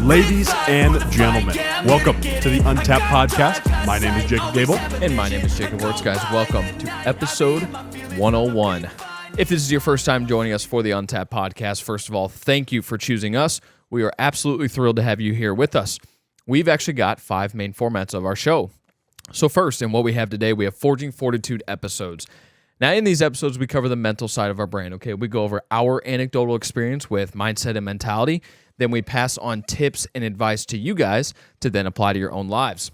Ladies and gentlemen, welcome to the Untapped Podcast. My name is Jacob Gabel. And my name is Jacob Wurtz, guys. Welcome to episode 101. If this is your first time joining us for the Untapped Podcast, first of all, thank you for choosing us. We are absolutely thrilled to have you here with us. We've actually got 5 main formats of our show. So first, in what we have today, we have Forging Fortitude episodes. Now, in these episodes, we cover the mental side of our brand, okay? We go over our anecdotal experience with mindset and mentality. Then we pass on tips and advice to you guys to then apply to your own lives.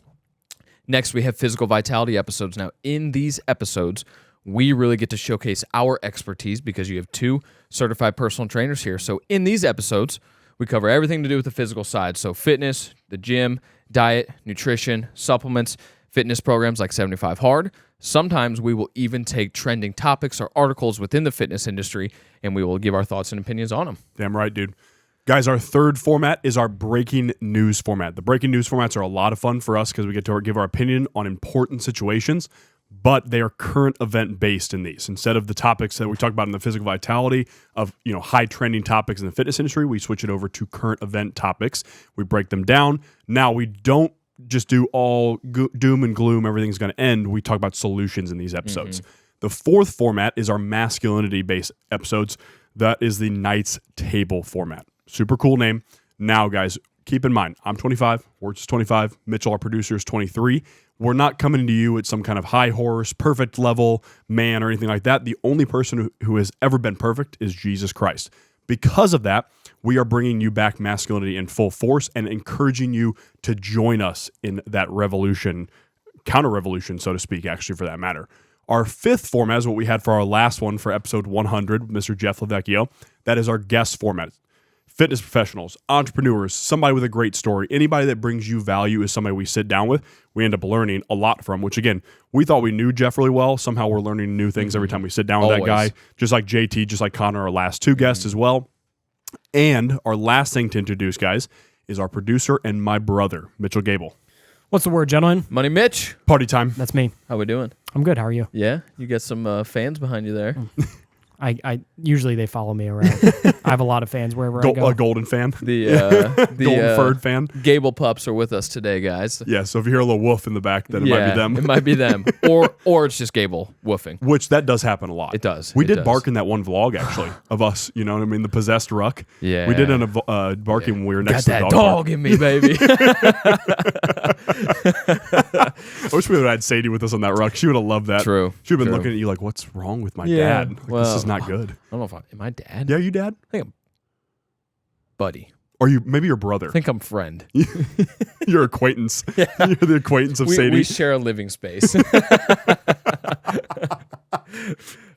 Next, we have physical vitality episodes. Now, in these episodes, we really get to showcase our expertise because you have 2 certified personal trainers here. So in these episodes, we cover everything to do with the physical side. So fitness, the gym, diet, nutrition, supplements, fitness programs like 75 Hard. Sometimes we will even take trending topics or articles within the fitness industry, and we will give our thoughts and opinions on them. Damn right, dude. Guys, our third format is our breaking news format. The breaking news formats are a lot of fun for us because we get to give our opinion on important situations, but they are current event based in these. Instead of the topics that we talk about in the physical vitality of, high trending topics in the fitness industry, we switch it over to current event topics. We break them down. Now, we don't just do all doom and gloom, everything's going to end. We talk about solutions in these episodes. The fourth format is our masculinity based episodes. That is the Knights Table format. Super cool name. Now, guys, keep in mind, I'm 25, Wurtz is 25, Mitchell, our producer, is 23. We're not coming to you at some kind of high horse, perfect level man or anything like that. The only person who has ever been perfect is Jesus Christ. Because of that, we are bringing you back masculinity in full force and encouraging you to join us in that revolution, counter-revolution, so to speak, actually, for that matter. Our fifth format is what we had for our last one for episode 100, Mr. Jeff Lavecchio. That is our guest format. Fitness professionals, entrepreneurs, somebody with a great story, anybody that brings you value is somebody we sit down with, we end up learning a lot from, which again, we thought we knew Jeff really well. Somehow we're learning new things every time we sit down with that guy, just like JT, just like Connor, our last 2 guests as well. And our last thing to introduce, guys, is our producer and my brother, Mitchell Gabel. What's the word, gentlemen? Money Mitch. Party time. That's me. How we doing? I'm good. How are you? Yeah, you got some fans behind you there. I usually they follow me around. I have a lot of fans wherever I go. A golden fan. The golden furred fan. Gable pups are with us today, guys. Yeah, so if you hear a little woof in the back, then it might be them. It might be them. Or it's just Gable woofing. Which that does happen a lot. It does. We did bark in that one vlog, actually, of us, you know what I mean? The possessed ruck. Yeah. We did barking when we were next to the Got dog that dog in me, baby. I wish we would have had Sadie with us on that ruck. She would have loved that. True. She would have been looking at you like, what's wrong with my dad? Like, this is not good. I don't know if am I dad? Yeah, you dad? I think I'm buddy. Or maybe your brother. I think I'm friend. Your acquaintance. Yeah. You're the acquaintance of Sadie. We share a living space.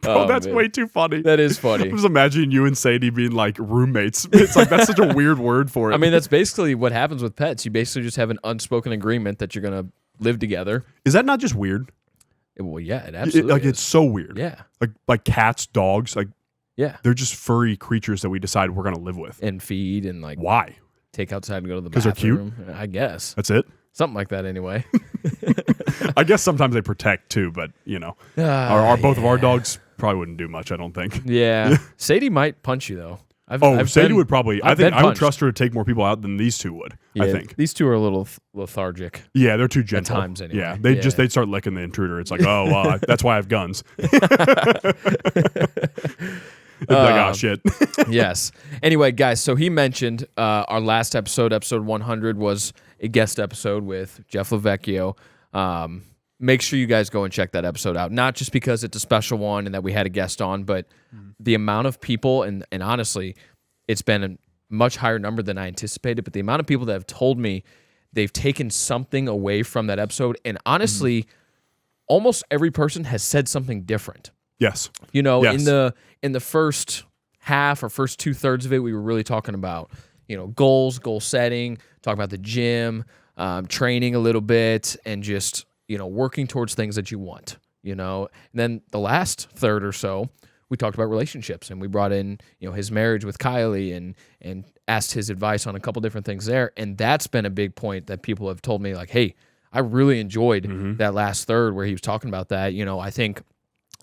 That's man. way too funny. That is funny. I'm just imagining you and Sadie being like roommates. It's like, that's such a weird word for it. I mean, that's basically what happens with pets. You basically just have an unspoken agreement that you're going to live together. Is that not just weird? Well, yeah, it absolutely is. It's so weird. Yeah. Like cats, dogs, yeah, they're just furry creatures that we decide we're going to live with. And feed and Why? Take outside and go to the bathroom. Because they're cute? I guess. That's it? Something like that anyway. I guess sometimes they protect too, but both of our dogs probably wouldn't do much, I don't think. Yeah. Sadie might punch you though. Sadie would probably. I think I would trust her to take more people out than these 2 would. Yeah, I think these 2 are a little lethargic. Yeah, they're too gentle. At times, anyway. Yeah, they'd start licking the intruder. It's like, oh, well, that's why I have guns. Like, shit. Yes. Anyway, guys, so he mentioned our last episode 100, was a guest episode with Jeff Lavecchio. Make sure you guys go and check that episode out. Not just because it's a special one and that we had a guest on, but the amount of people, and honestly, it's been a much higher number than I anticipated, but the amount of people that have told me they've taken something away from that episode, and honestly, almost every person has said something different. Yes. Yes. In the first half or first 2/3 of it, we were really talking about, goals, goal setting, talking about the gym, training a little bit, and just, working towards things that you want, And then the last third or so, we talked about relationships, and we brought in, his marriage with Kylie and asked his advice on a couple different things there. And that's been a big point that people have told me, like, hey, I really enjoyed that last third where he was talking about that. I think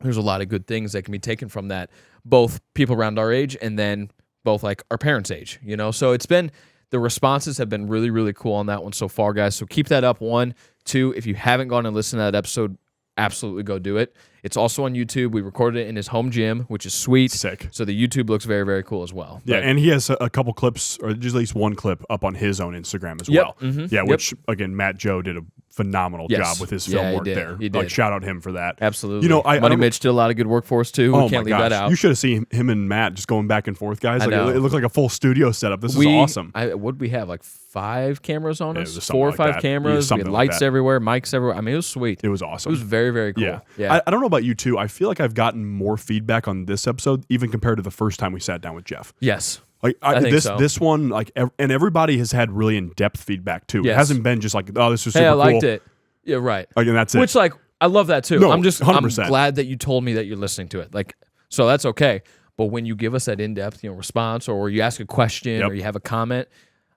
there's a lot of good things that can be taken from that, both people around our age and then both like our parents' age, So it's been The responses have been really, really cool on that one so far, guys. So keep that up. 1, 2, if you haven't gone and listened to that episode, absolutely go do it. It's also on YouTube. We recorded it in his home gym, which is sweet. Sick. So the YouTube looks very, very cool as well. Yeah, and he has a couple clips, or just at least one clip, up on his own Instagram as well. Yeah, which, again, Matt Joe did a phenomenal job with his film work there. He did. Like, shout out him for that. Absolutely. Money Mitch did a lot of good work for us, too. We can't leave that out. You should have seen him and Matt just going back and forth, guys. I know. It looked like a full studio setup. This is awesome. What'd we have, like 5 cameras on us? It was 4 or 5 that. cameras. We had lights everywhere, mics everywhere. I mean, it was sweet. It was awesome. It was very, very cool. Yeah. I don't know about you, too. I feel like I've gotten more feedback on this episode, even compared to the first time we sat down with Jeff. Yes. Like I think so. This one, like, and everybody has had really in-depth feedback, too. Yes. It hasn't been just like, oh, this was super I cool. liked it. Yeah, right. Like, and that's it. Which, like, I love that too. No, I'm 100%. glad that you told me that you're listening to it. Like, so that's okay. But when you give us that in-depth, response, or you ask a question, or you have a comment,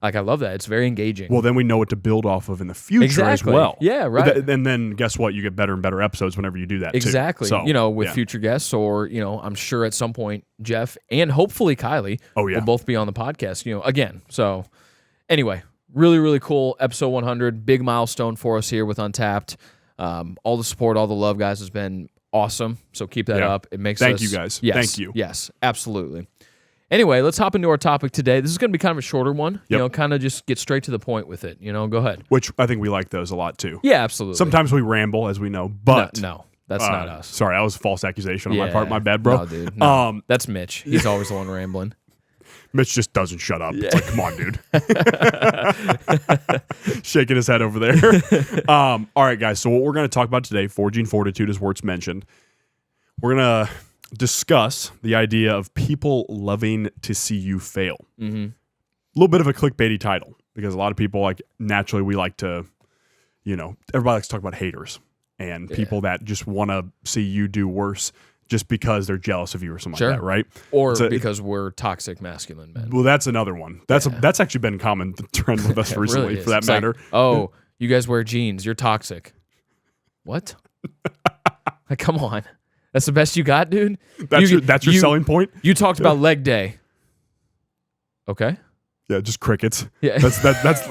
like, I love that. It's very engaging. Well, then we know what to build off of in the future as well. Yeah, right. And then guess what? You get better and better episodes whenever you do that. Exactly. Too. So, with future guests, or I'm sure at some point Jeff and hopefully Kylie will both be on the podcast. Again. So anyway, really, really cool episode 100. Big milestone for us here with Untapped. All the support, all the love, guys, has been awesome. So keep that up. It makes Thank you, guys. Yes, Thank you. Yes, absolutely. Anyway, let's hop into our topic today. This is going to be kind of a shorter one. Kind of just get straight to the point with it. Go ahead. Which I think we like those a lot too. Yeah, absolutely. Sometimes we ramble, as we know, but no, that's not us. Sorry, that was a false accusation on my part. My bad, bro. No, dude. No. That's Mitch. He's always the one rambling. Mitch just doesn't shut up. It's like, come on, dude. Shaking his head over there. All right, guys. So what we're going to talk about today, forging fortitude, as Wurtz mentioned, we're going to discuss the idea of people loving to see you fail. Mm-hmm. A little bit of a clickbaity title, because a lot of people, like, naturally we like to, everybody likes to talk about haters and people that just want to see you do worse just because they're jealous of you or something like that, right? Or because we're toxic masculine men. Well, that's another one. That's actually been a common trend with us recently, really for that matter. Like, you guys wear jeans. You're toxic. What? Like, come on. That's the best you got, dude? That's your selling point? You talked about leg day. Okay. Yeah, just crickets. Yeah. That's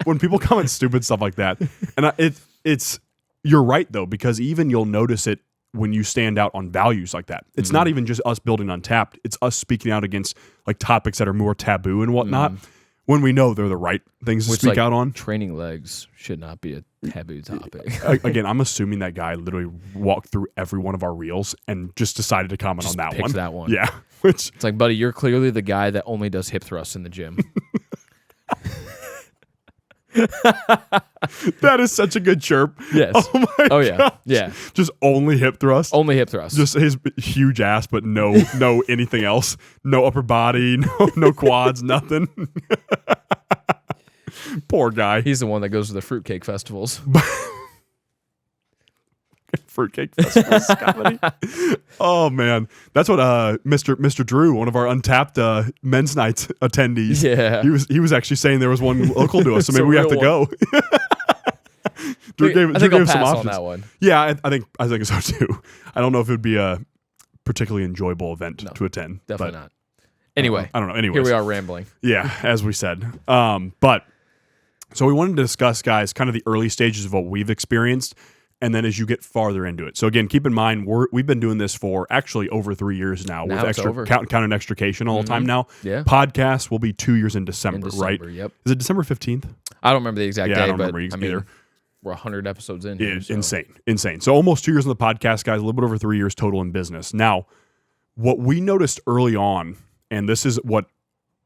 when people comment stupid stuff like that. And it's you're right, though, because even you'll notice it when you stand out on values like that. It's not even just us building Untapped. It's us speaking out against, like, topics that are more taboo and whatnot, when we know they're the right things to speak out on. Training legs should not be a taboo topic. Again, I'm assuming that guy literally walked through every one of our reels and just decided to comment on that one. That one. Yeah. It's like, buddy, you're clearly the guy that only does hip thrusts in the gym. That is such a good chirp. Yes. Oh yeah. gosh. Yeah. Just only hip thrust. Only hip thrust. Just his huge ass, but no anything else. No upper body, no quads, nothing. Poor guy. He's the one that goes to the fruitcake festivals. Fruitcake festivals comedy. Oh man, that's what Mr. Drew, one of our Untapped men's nights attendees. Yeah, he was actually saying there was one local to us, so maybe we have to go. Drew gave I'll some pass options on that one. Yeah, I think so too. I don't know if it would be a particularly enjoyable event to attend. Definitely not. Anyway, I don't know. Anyways, here we are rambling. Yeah, as we said. But so we wanted to discuss, guys, kind of the early stages of what we've experienced. And then as you get farther into it. So again, keep in mind, we've been doing this for actually over 3 years now with counting extrication all the time now. Yeah. Podcast will be 2 years in December, right? Yep. Is it December 15th? I don't remember the exact day, I don't but remember either. We're 100 episodes in. Here, so. Insane. So almost 2 years on the podcast, guys, a little bit over 3 years total in business. Now, what we noticed early on, and this is what,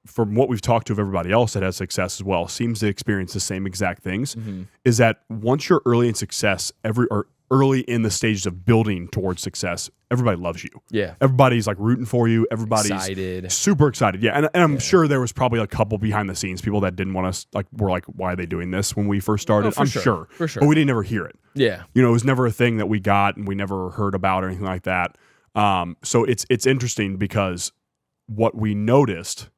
from what we've talked to of everybody else that has success as well, seems to experience the same exact things, is that once you're early in success, early in the stages of building towards success, everybody loves you. Yeah. Everybody's like rooting for you. Everybody's excited. Super excited. Yeah. And I'm sure there was probably a couple behind the scenes people that didn't want us, like, were like, why are they doing this when we first started? For sure. But we didn't ever hear it. Yeah. It was never a thing that we got and we never heard about or anything like that. So it's interesting because what we noticed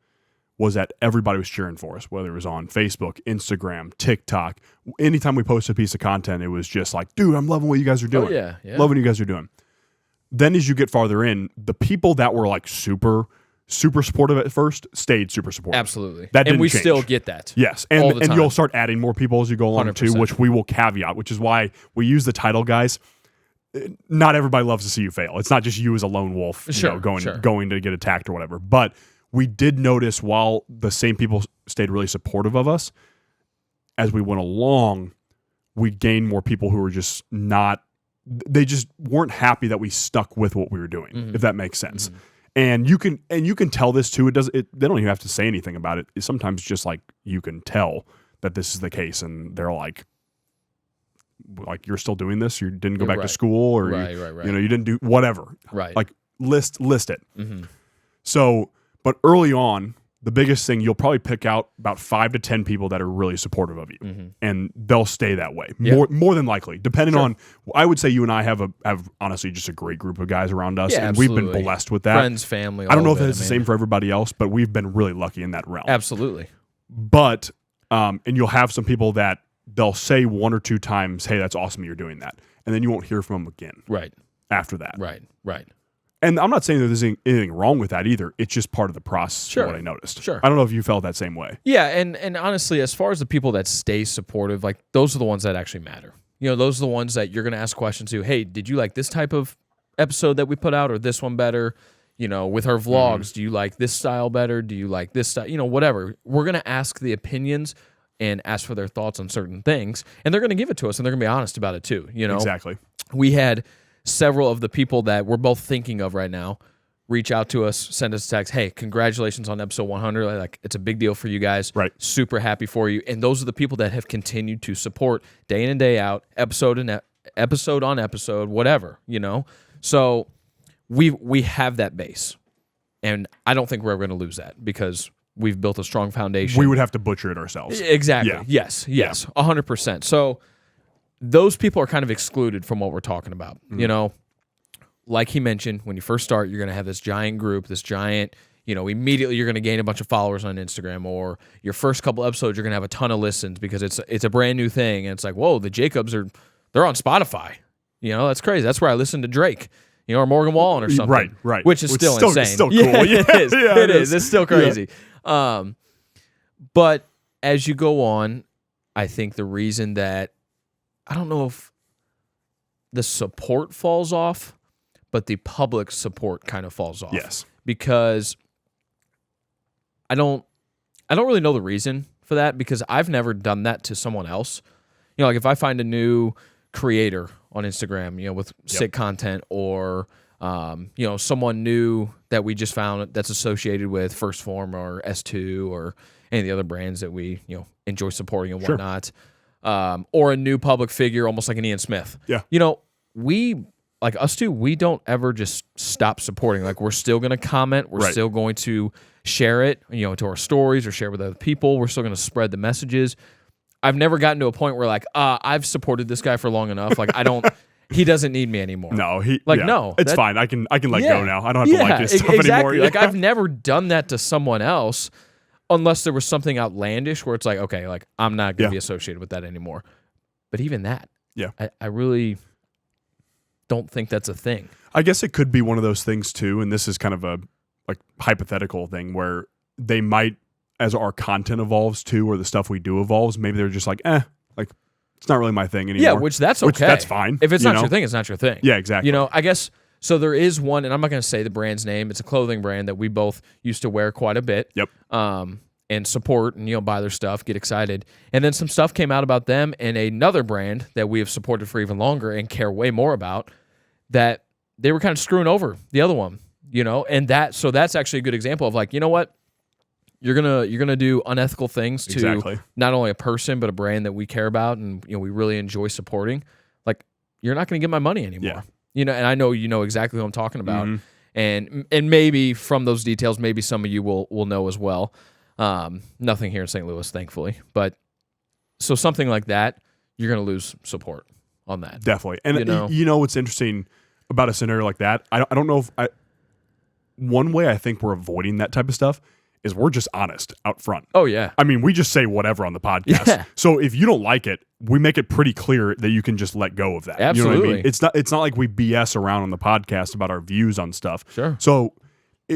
was that everybody was cheering for us, whether it was on Facebook, Instagram, TikTok. Anytime we posted a piece of content, it was just like, dude, I'm loving what you guys are doing. Yeah. Loving what you guys are doing. Then as you get farther in, the people that were like super, super supportive at first, stayed super supportive. Absolutely. That and didn't we change. still get that. Yes. all And the time. you'll start adding more people as you go along too, 100%. which we will caveat, which is why we use the title, guys. Not everybody loves to see you fail. It's not just you as a lone wolf going to get attacked or whatever. But we did notice while the same people stayed really supportive of us, as we went along, we gained more people who were just not, they just weren't happy that we stuck with what we were doing, if that makes sense. And you can tell this too. They don't even have to say anything about it. It's sometimes just like you can tell that this is the case, and they're like you're still doing this. You didn't go back to school, or you didn't do whatever. Right. Like list it. So, but early on, the biggest thing, you'll probably pick out about 5 to 10 people that are really supportive of you, and they'll stay that way more than likely, depending on. I would say you and I have honestly just a great group of guys around us, and we've been blessed with that. Friends, family. I don't know if it's the same for everybody else, but we've been really lucky in that realm. Absolutely. But and you'll have some people that they'll say 1 or 2 times, "Hey, that's awesome, you're doing that," and then you won't hear from them again. Right. After that. Right. And I'm not saying that there's anything wrong with that either. It's just part of the process. What I noticed. Sure. I don't know if you felt that same way. Yeah, and honestly, as far as the people that stay supportive, like those are the ones that actually matter. Those are the ones that you're going to ask questions to. Hey, did you like this type of episode that we put out, or this one better? With our vlogs, do you like this style better? Do you like this style? Whatever. We're going to ask the opinions and ask for their thoughts on certain things, and they're going to give it to us, and they're going to be honest about it too. Exactly. We had several of the people that we're both thinking of right now reach out to us, send us a text. Hey, congratulations on episode 100. Like, it's a big deal for you guys. Right. Super happy for you. And those are the people that have continued to support day in and day out, episode on episode, whatever, So we have that base. And I don't think we're ever going to lose that, because we've built a strong foundation. We would have to butcher it ourselves. Exactly. Yeah. Yes. 100%. So those people are kind of excluded from what we're talking about. Like he mentioned, when you first start, you're going to have this giant group, immediately you're going to gain a bunch of followers on Instagram, or your first couple episodes, you're going to have a ton of listens because it's a brand new thing. And it's like, whoa, the Jacobs they're on Spotify. That's crazy. That's where I listen to Drake, or Morgan Wallen or something. Right. Which is still insane. It's still cool. Yeah, it is. It's still crazy. Yeah. But as you go on, I think the reason that, I don't know if the support falls off, but the public support kind of falls off. Yes. Because I don't really know the reason for that, because I've never done that to someone else. Like if I find a new creator on Instagram, with sick content, or someone new that we just found that's associated with First Form or S2 or any of the other brands that we enjoy supporting and whatnot. Or a new public figure, almost like an Ian Smith. Yeah. We, like us two, we don't ever just stop supporting. Like, we're still going to comment. We're still going to share it, to our stories, or share with other people. We're still going to spread the messages. I've never gotten to a point where I've supported this guy for long enough. Like, he doesn't need me anymore. No, no. It's fine. I can let go now. I don't have to like his stuff anymore. Like, I've never done that to someone else, unless there was something outlandish where it's like, okay, like, I'm not going to be associated with that anymore. But even that, I really don't think that's a thing. I guess it could be one of those things too, and this is kind of a hypothetical thing where they might, as our content evolves too, or the stuff we do evolves, maybe they're just like, it's not really my thing anymore. Yeah, which that's okay. That's fine. If it's not your thing, it's not your thing. Yeah, exactly. I guess, so there is one, and I'm not going to say the brand's name. It's a clothing brand that we both used to wear quite a bit. Yep. And support, and buy their stuff, get excited. And then some stuff came out about them and another brand that we have supported for even longer and care way more about, that they were kind of screwing over the other one, and that's actually a good example of like, you know what? You're gonna do unethical things to not only a person but a brand that we care about and we really enjoy supporting. Like, you're not gonna get my money anymore. And I know exactly who I'm talking about. And maybe from those details, maybe some of you will know as well. Nothing here in St. Louis, thankfully. But so something like that, you're gonna lose support on that. Definitely. And what's interesting about a scenario like that, I don't know if one way I think we're avoiding that type of stuff is we're just honest out front. Oh, yeah. I mean, we just say whatever on the podcast. Yeah. So if you don't like it, we make it pretty clear that you can just let go of that. Absolutely. You know what I mean? It's not like we BS around on the podcast about our views on stuff. Sure. So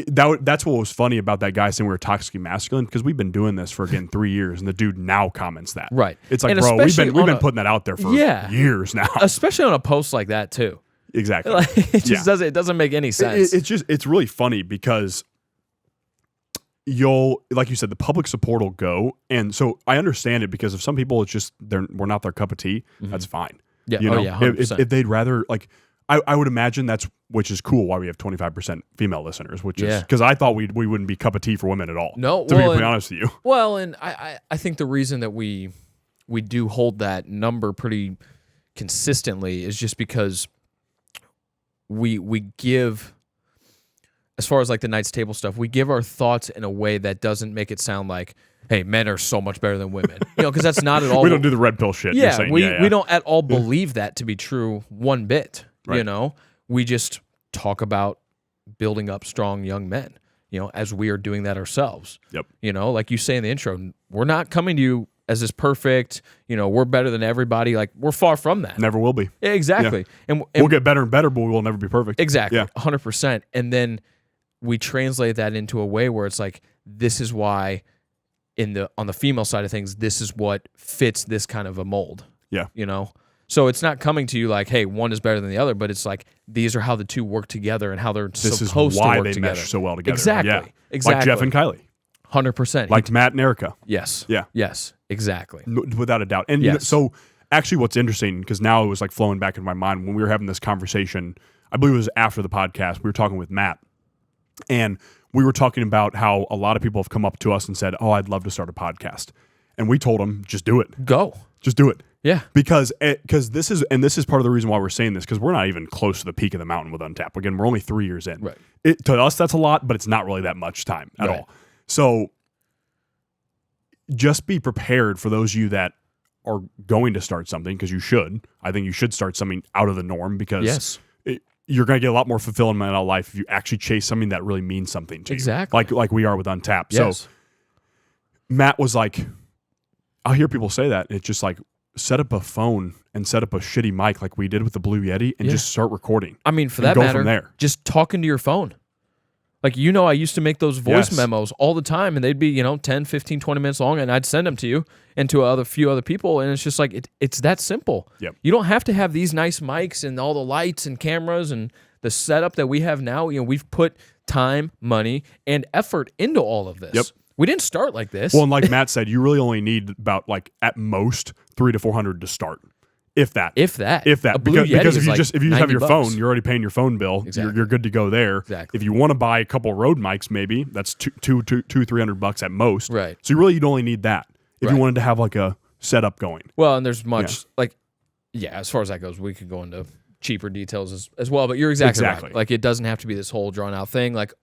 that's what was funny about that guy saying we were toxically masculine, because we've been doing this for, again, 3 years, and the dude now comments that. Right. It's like, And bro, we've especially been putting that out there for years now. Especially on a post like that too. Exactly. Like, it doesn't make any sense. It's really funny because like you said, the public support will go, and so I understand it, because if some people it's just we're not their cup of tea, that's fine. Yeah. You know, 100%. if they'd rather, like, I would imagine which is cool why we have 25% female listeners, which is because I thought we wouldn't be cup of tea for women at all. No, to be completely honest with you. Well, and I think the reason that we do hold that number pretty consistently is just because we give, as far as like the Knights Table stuff, we give our thoughts in a way that doesn't make it sound like, hey, men are so much better than women. Because that's not at all. We don't do the red pill shit. Yeah, you're saying. we don't at all believe that to be true one bit. Right. We just talk about building up strong young men, as we are doing that ourselves. Yep. Like you say in the intro, we're not coming to you as this perfect, we're better than everybody. Like, we're far from that. Never will be. Yeah, exactly. Yeah. And we'll get better and better, but we will never be perfect. Exactly. Yeah. 100%. And then we translate that into a way where it's like, this is why on the female side of things, this is what fits this kind of a mold. Yeah. So it's not coming to you like, hey, one is better than the other, but it's like, these are how the two work together and how they're this supposed is why to work they together. mesh so well together. Exactly. Yeah. Exactly. Like Jeff and Kylie. 100%. Like Matt and Erica. Yes. Yeah. Yes. Exactly. Without a doubt. And so actually what's interesting, because now it was like flowing back in my mind when we were having this conversation, I believe it was after the podcast, we were talking with Matt, and we were talking about how a lot of people have come up to us and said, oh, I'd love to start a podcast. And we told them, just do it. Go. Just do it. Yeah. Because this is part of the reason why we're saying this, because we're not even close to the peak of the mountain with Untap. Again, we're only 3 years in. Right. To us, that's a lot, but it's not really that much time at all. So just be prepared for those of you that are going to start something, because you should. I think you should start something out of the norm, because you're going to get a lot more fulfillment in life if you actually chase something that really means something to you. Like we are with Untap. Yes. So Matt was like, I'll hear people say that. It's just like, set up a phone and set up a shitty mic like we did with the Blue Yeti and just start recording. I mean, for that matter, from there. Just talking to your phone. Like, I used to make those voice memos all the time, and they'd be, 10, 15, 20 minutes long, and I'd send them to you and to a few other people, and it's just like, it's that simple. Yep. You don't have to have these nice mics and all the lights and cameras and the setup that we have now. We've put time, money, and effort into all of this. Yep. We didn't start like this. Well, and like Matt said, you really only need about, like, at most 300 to 400 to start. If that. A Blue Yeti because is if you just have your $90. phone, you're already paying your phone bill. Exactly. You're good to go there. Exactly. If you want to buy a couple Rode mics, maybe that's $200-$300 at most. Right. So you'd only need that if you wanted to have like a setup going. Well, and there's much as far as that goes, we could go into cheaper details as well. But you're exactly right. Like, it doesn't have to be this whole drawn out thing. Like,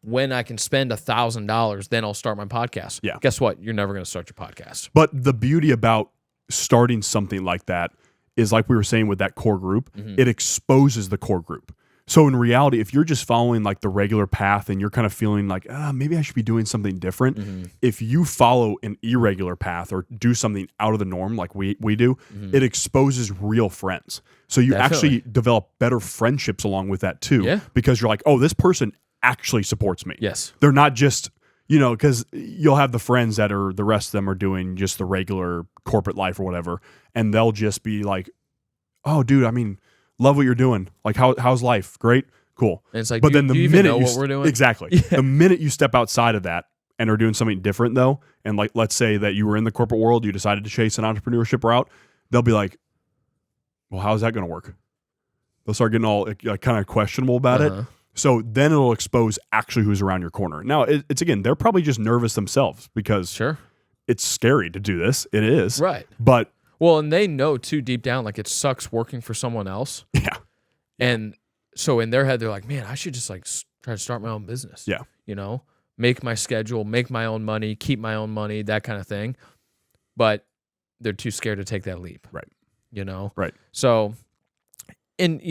when I can spend $1,000, then I'll start my podcast. Yeah. Guess what? You're never going to start your podcast. But the beauty about starting something like that is, like we were saying with that core group, it exposes the core group. So in reality, if you're just following like the regular path and you're kind of feeling like, maybe I should be doing something different, if you follow an irregular path or do something out of the norm like we do, it exposes real friends. So you actually develop better friendships along with that too, because you're like, oh, this person actually supports me. Yes. They're not just, because you'll have the friends that are, the rest of them are doing just the regular corporate life or whatever, and they'll just be like, oh, dude, I mean, love what you're doing. Like, how's life? Great? Cool. And it's like, but then do you even know what we're doing? Exactly. The minute you step outside of that and are doing something different, though, and like, let's say that you were in the corporate world, you decided to chase an entrepreneurship route, they'll be like, well, how's that going to work? They'll start getting all kind of questionable about it. So then it'll expose actually who's around your corner. Now, it's again, they're probably just nervous themselves because it's scary to do this. It is. Right. But well, and they know too deep down, like, it sucks working for someone else. Yeah. And so in their head, they're like, man, I should just like try to start my own business. Yeah. Make my schedule, make my own money, keep my own money, that kind of thing. But they're too scared to take that leap. Right. Right. So, and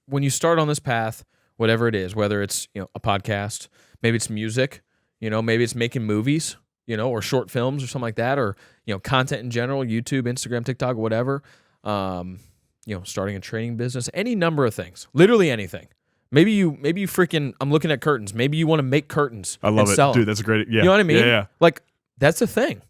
when you start on this path, whatever it is, whether it's, a podcast, maybe it's music, maybe it's making movies, or short films or something like that, or, content in general, YouTube, Instagram, TikTok, whatever, starting a training business, any number of things, literally anything. Maybe you freaking, I'm looking at curtains. Maybe you want to make curtains. I love and it. sell Dude, them. that's a great, yeah. You know what I mean? Yeah. Like, that's a thing.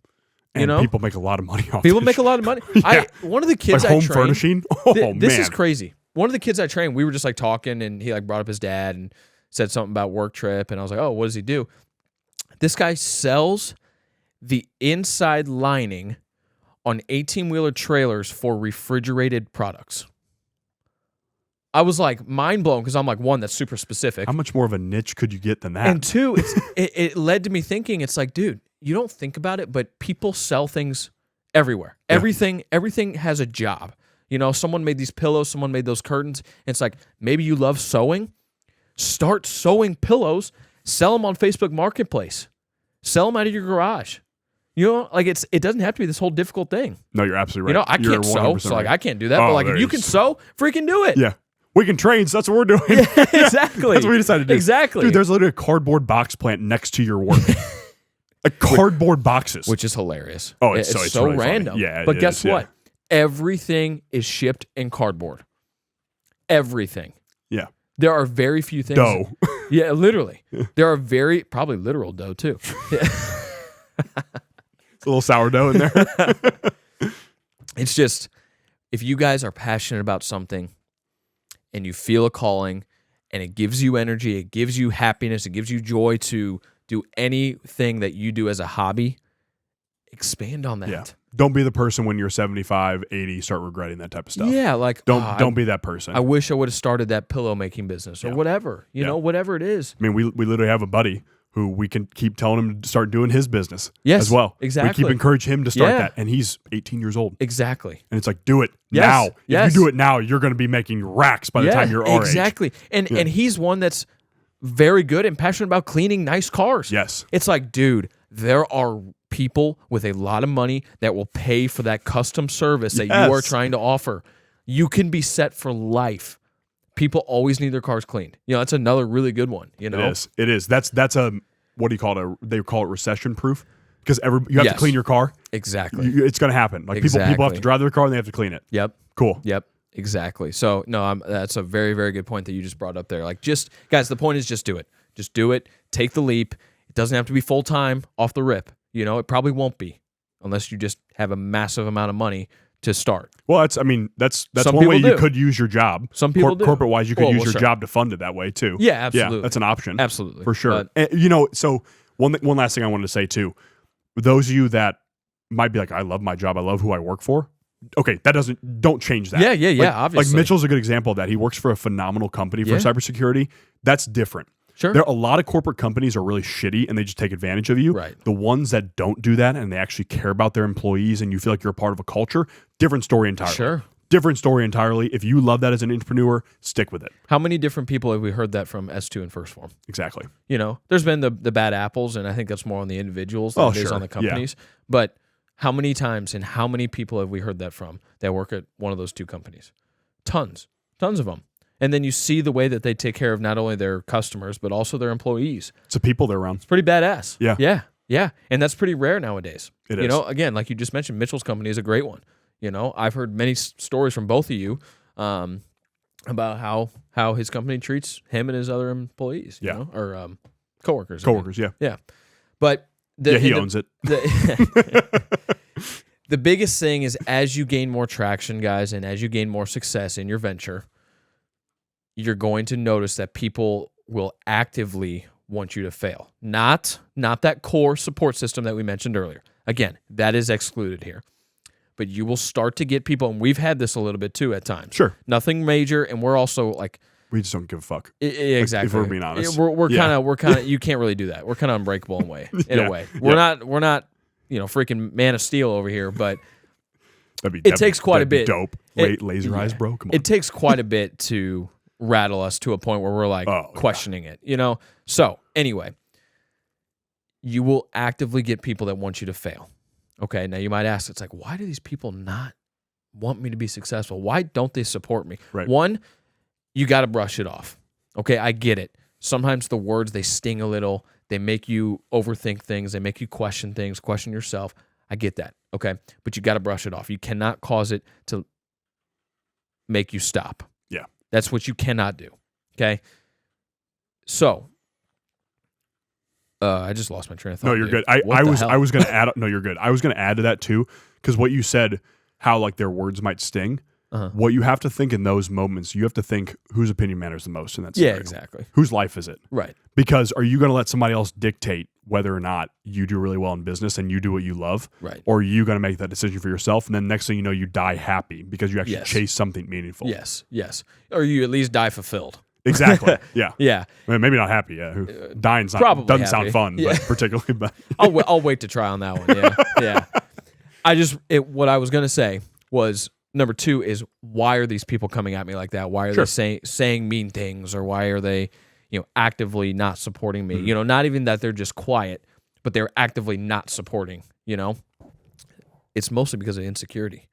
And know? people make a lot of money off People this make a shit. lot of money. Yeah. One of the kids Like I home trained, furnishing? Oh, this man. is crazy. One of the kids I trained, we were just like talking, and he like brought up his dad and said something about work trip, and I was like, oh, what does he do? This guy sells the inside lining on 18-wheeler trailers for refrigerated products. I was like mind blown because I'm like, one, that's super specific. How much more of a niche could you get than that? And two, it led to me thinking, it's like, dude, you don't think about it, but people sell things everywhere. Yeah. Everything has a job. You know, someone made these pillows, someone made those curtains. And it's like, maybe you love sewing. Start sewing pillows, sell them on Facebook Marketplace. Sell them out of your garage. You know, like it doesn't have to be this whole difficult thing. No, you're absolutely You right. know, I You're can't sew, 100% so like right. I can't do that. Oh, But like there if you you can go. sew, freaking do it. Yeah. We can train, so that's what we're doing. Exactly. That's what we decided to do. Exactly. Dude, there's literally a cardboard box plant next to your work. Like cardboard boxes. Which is hilarious. Oh, it's so really funny. random. Yeah, but it guess is, yeah. what? Everything is shipped in cardboard. Everything. Yeah. There are very few things. Dough. Yeah, literally. There are probably literal dough too. It's a little sourdough in there. It's just, if you guys are passionate about something and you feel a calling and it gives you energy, it gives you happiness, it gives you joy to do anything that you do as a hobby, expand on that. Yeah. Don't be the person when you're 75, 80, start regretting that type of stuff. Yeah, like Don't be that person. I wish I would have started that pillow making business or whatever. You know, whatever it is. I mean, we literally have a buddy who we can keep telling him to start doing his business Yes, as well. exactly. We keep encouraging him to start Yeah. that. And he's 18 years old. Exactly. And it's like, do it Yes, now. yes. If you do it now, you're going to be making racks by the time you're our age. exactly. And he's one that's very good and passionate about cleaning nice cars. Yes. It's like, dude, there are people with a lot of money that will pay for that custom service that you are Yes. trying to offer. You can be set for life. People always need their cars cleaned. You know, that's another really good one. You know, It is. That's a, what do you call it? They call it recession proof because you have to Yes. clean your car. Exactly. It's going to happen. Like people have Exactly. to drive their car and they have to clean it. Yep. Cool. Yep. Exactly. So no, that's a very, very good point that you just brought up there. Like, just guys, the point is just do it. Just do it. Take the leap. It doesn't have to be full time off the rip. You know, it probably won't be unless you just have a massive amount of money to start. Well, that's Some one way people you do. could use your job. Some people do. Corporate wise, you could Well, use your sure. job to fund it that way too. Yeah, absolutely. Yeah, that's an option. Absolutely. For sure. But- And, you know, so one last thing I wanted to say too. Those of you that might be like, I love my job, I love who I work for. Okay, don't change that. Yeah, obviously. Like Mitchell's a good example of that. He works for a phenomenal company for Yeah. cybersecurity. That's different. Sure. There are a lot of corporate companies are really shitty and they just take advantage of you. Right. The ones that don't do that and they actually care about their employees and you feel like you're a part of a culture, different story entirely. Sure. Different story entirely. If you love that as an entrepreneur, stick with it. How many different people have we heard that from S2 and First Form? Exactly. You know, there's been the bad apples, and I think that's more on the individuals than it is sure. on the companies. But how many times and how many people have we heard that from that work at one of those two companies? Tons of them. And then you see the way that they take care of not only their customers, but also their employees. It's the people they're around. It's pretty badass. Yeah. Yeah. And that's pretty rare nowadays. It You is. know, again, like you just mentioned, Mitchell's company is a great one. You know, I've heard many stories from both of you about how his company treats him and his other employees, you know, or coworkers. Coworkers, yeah. Yeah. But He owns it. The biggest thing is as you gain more traction, guys, and as you gain more success in your venture, you're going to notice that people will actively want you to fail. Not that core support system that we mentioned earlier. Again, that is excluded here. But you will start to get people, and we've had this a little bit too at times. Sure. Nothing major, and we're also like, We just don't give a fuck. exactly. If we're being honest. We're Yeah. kind of. You can't really do that. We're kind of unbreakable in Yeah. a way. We're not. You know, freaking Man of Steel over here, but It takes quite a bit. Dope. Laser eyes, bro. Come on. it takes quite a bit to rattle us to a point where we're like questioning it. You know. So anyway, you will actively get people that want you to fail. Okay. Now you might ask, it's like, why do these people not want me to be successful? Why don't they support me? Right. One, you got to brush it off. Okay, I get it. Sometimes the words, they sting a little. They make you overthink things. They make you question things, question yourself. I get that, okay? But you got to brush it off. You cannot cause it to make you stop. Yeah. That's what you cannot do, okay? So, I just lost my train of thought. No, you're dude. good. What the hell? I was going to add. No, you're good. I was going to add to that too, because what you said, how like their words might sting. What you have to think in those moments, you have to think whose opinion matters the most in that scenario. Yeah, exactly. Whose life is it? Right. Because are you going to let somebody else dictate whether or not you do really well in business and you do what you love? Right. Or are you going to make that decision for yourself, and then next thing you know, you die happy because you actually Yes. chase something meaningful? Yes. Or you at least die fulfilled. Exactly. Yeah. Yeah. I mean, maybe not happy. Yeah. Dying's not, Probably doesn't happy. sound fun, Yeah. but particularly. But I'll wait to try on that one. Yeah. Yeah. What I was going to say was, number 2 is, why are these people coming at me like that? Why are they saying mean things, or why are they, actively not supporting me? Not even that they're just quiet, but they're actively not supporting, It's mostly because of insecurity.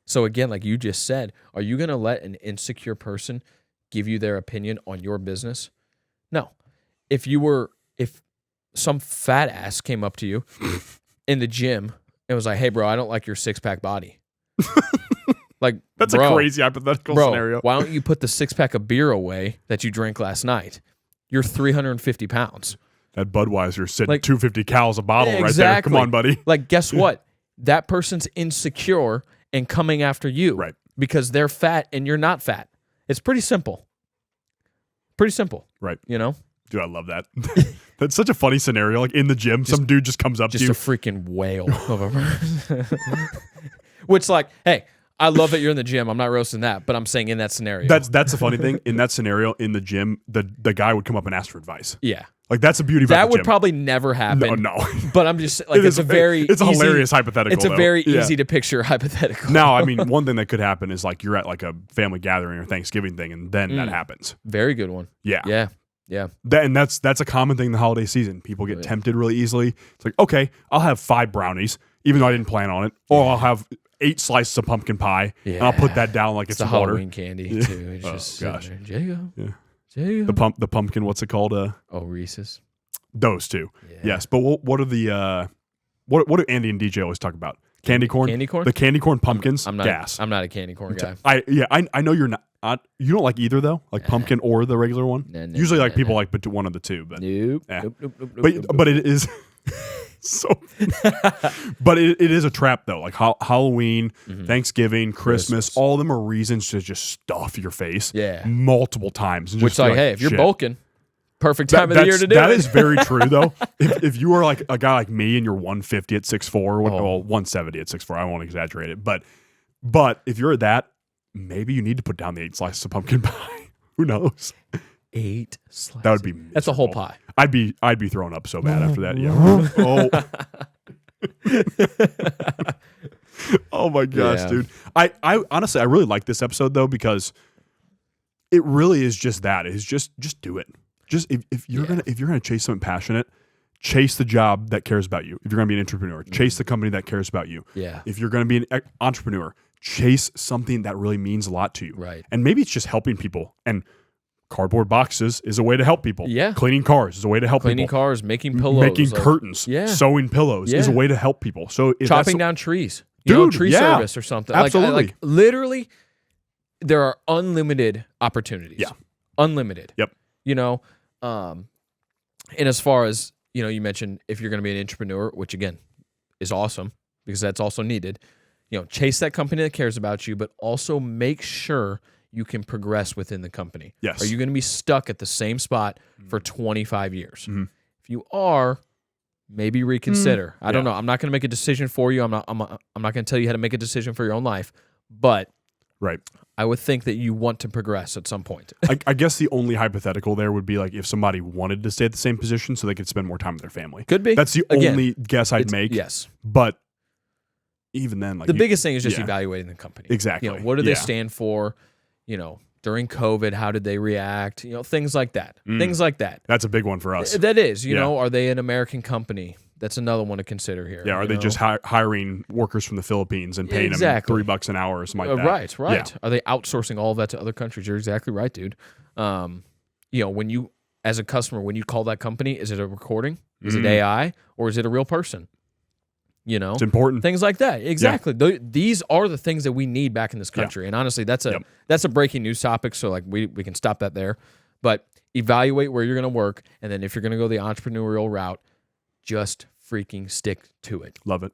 So again, like you just said, are you going to let an insecure person give you their opinion on your business? No. If some fat ass came up to you in the gym and was like, "Hey bro, I don't like your 6-pack body." Like, that's a crazy hypothetical scenario. Why don't you put the 6-pack of beer away that you drank last night? You're 350 pounds. That Budweiser sitting Like, 250 cals a bottle right there. Exactly. Come on, buddy. Like, guess what? That person's insecure and coming after you. Right. Because they're fat and you're not fat. It's pretty simple. Pretty simple. Right. Dude, I love that. That's such a funny scenario. Like in the gym, some dude just comes up to you. Just a freaking whale of a person. Which, like, hey, I love that you're in the gym. I'm not roasting that, but I'm saying in that scenario. That's the funny thing. In that scenario, in the gym, the guy would come up and ask for advice. Yeah. Like that's the beauty about That the would gym. probably never happen. No. But I'm just like, it's a hilarious hypothetical. It's a though. very Yeah. easy to picture hypothetical. Now, I mean, one thing that could happen is like you're at like a family gathering or Thanksgiving thing, and then that happens. Very good one. Yeah. Yeah. And that's a common thing in the holiday season. People get tempted really easily. It's like, okay, I'll have 5 brownies, even though I didn't plan on it, or I'll have 8 slices of pumpkin pie, and I'll put that down like it's the water. Halloween candy too. It's just gosh. Jago. Yeah. Jago. The pumpkin. What's it called? Reese's. Those two. Yeah. Yes, but what are the what do Andy and DJ always talk about? Candy corn. Candy corn? The candy corn pumpkins. I'm not. gas. I'm not a candy corn guy. I know you're not. You don't like either though, like pumpkin or the regular one. No, Usually, like people like but one of the two. But Nope. Yeah. Nope. but it is so. But it is a trap though. Like Halloween, Thanksgiving, Christmas, all of them are reasons to just stuff your face. Yeah. Multiple times. And Which, just be like, hey, if you're shit. bulking, perfect time of the year to do That it. is very true, though. If you are like a guy like me and you're 150 at 6'4", well, 170 at 6'4", I won't exaggerate it, but if you're at that, maybe you need to put down the 8 slices of pumpkin pie. Who knows? 8 slices. That would be That's a whole miserable. pie. I'd be throwing up so bad after that. Yeah. Oh my gosh, Yeah. dude. I honestly I really like this episode though because it really is just that. It's just do it. Just if you're gonna chase something passionate, chase the job that cares about you. If you're gonna be an entrepreneur, chase the company that cares about you. Yeah. If you're gonna be an entrepreneur, chase something that really means a lot to you. Right. And maybe it's just helping people. And cardboard boxes is a way to help people. Yeah. Cleaning cars is a way to help Cleaning people. cars, making pillows. Making like, curtains, Yeah. sewing pillows is a Yeah. way to help people. So if chopping that's down trees. Dude, tree yeah. service or something. Absolutely. Like literally, there are unlimited opportunities. Yeah. Unlimited. Yep. And as far as, you mentioned if you're going to be an entrepreneur, which again is awesome because that's also needed, chase that company that cares about you, but also make sure you can progress within the company. Yes. Are you going to be stuck at the same spot for 25 years? Mhm. If you are, maybe reconsider. I don't Yeah. know. I'm not going to make a decision for you. I'm not going to tell you how to make a decision for your own life, but right. I would think that you want to progress at some point. I guess the only hypothetical there would be like if somebody wanted to stay at the same position so they could spend more time with their family. Could be. That's the Again, only guess I'd make. Yes. But even then, like The biggest thing is just yeah. evaluating the company. Exactly. What do they Yeah. stand for? During COVID, how did they react? Things like that. Things like that. That's a big one for us. That is, Yeah. are they an American company? That's another one to consider here. Yeah, are they just hiring workers from the Philippines and paying Exactly. them $3 an hour or something like that? Right. Yeah. Are they outsourcing all of that to other countries? You're exactly right, dude. When you, as a customer, when you call that company, is it a recording? Is it AI? Or is it a real person? It's important. Things like that. Exactly. These are the things that we need back in this country. And honestly, that's a breaking news topic. So like we can stop that there. But evaluate where you're going to work, and then if you're going to go the entrepreneurial route, just freaking stick to it. Love it.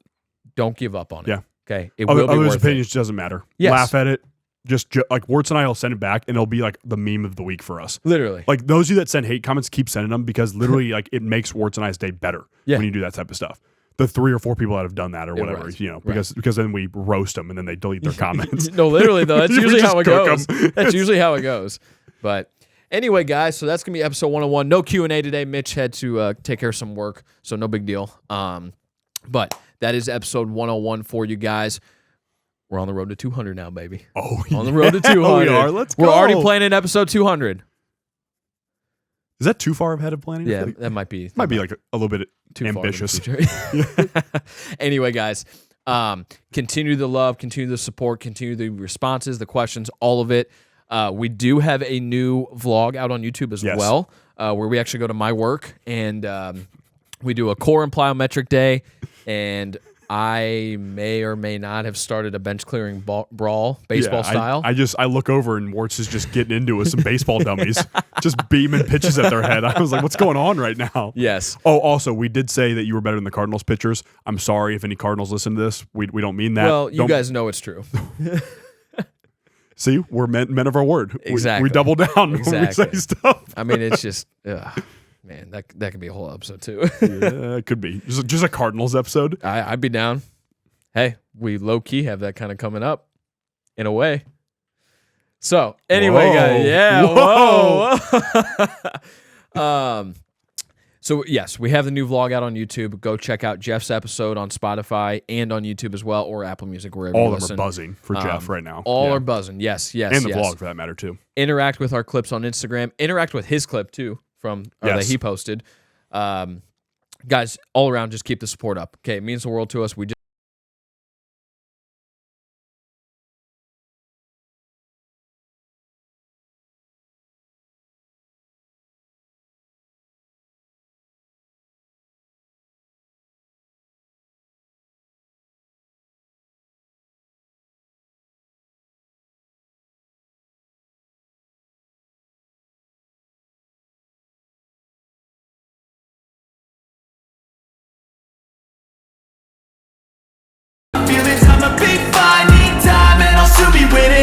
Don't give up on it. Yeah. Okay. It will be Others' worth opinions doesn't matter. Yes. Laugh at it. Just like Wurtz and I will send it back, and it'll be like the meme of the week for us. Literally. Like those of you that send hate comments, keep sending them because literally, like it makes Wurtz and I's day better when you do that type of stuff. The 3 or 4 people that have done that or whatever, because then we roast them and then they delete their comments. No, literally though, that's usually how it goes. 'em. That's usually how it goes. But anyway, guys, so that's gonna be episode 101. No Q&A today. Mitch had to take care of some work, so no big deal. But that is episode 101 for you guys. We're on the road to 200 now, baby. Oh, on the road to 200. We are. Let's go. We're already planning episode 200. Is that too far ahead of planning? Yeah, that might be. Might be like a little bit too ambitious. Anyway, guys, continue the love, continue the support, continue the responses, the questions, all of it. We do have a new vlog out on YouTube as well, where we actually go to my work and we do a core and plyometric day, and I may or may not have started a bench clearing brawl, baseball style. I look over and Wurtz is just getting into it with some baseball dummies, just beaming pitches at their head. I was like, what's going on right now? Yes. Oh, also, we did say that you were better than the Cardinals pitchers. I'm sorry if any Cardinals listen to this. We don't mean that. Well, you guys know it's true. See, we're men of our word. Exactly. We double down when we say stuff. I mean, it's just, man, that could be a whole episode too. Yeah, it could be. Just a Cardinals episode. I'd be down. Hey, we low-key have that kind of coming up in a way. So, anyway, guys, whoa. So, yes, we have the new vlog out on YouTube. Go check out Jeff's episode on Spotify and on YouTube as well, or Apple Music, wherever you listen. All of them are buzzing for Jeff right now. All are buzzing, yes. And the vlog, for that matter, too. Interact with our clips on Instagram. Interact with his clip, too, that he posted. Guys, all around, just keep the support up. Okay, it means the world to us. We just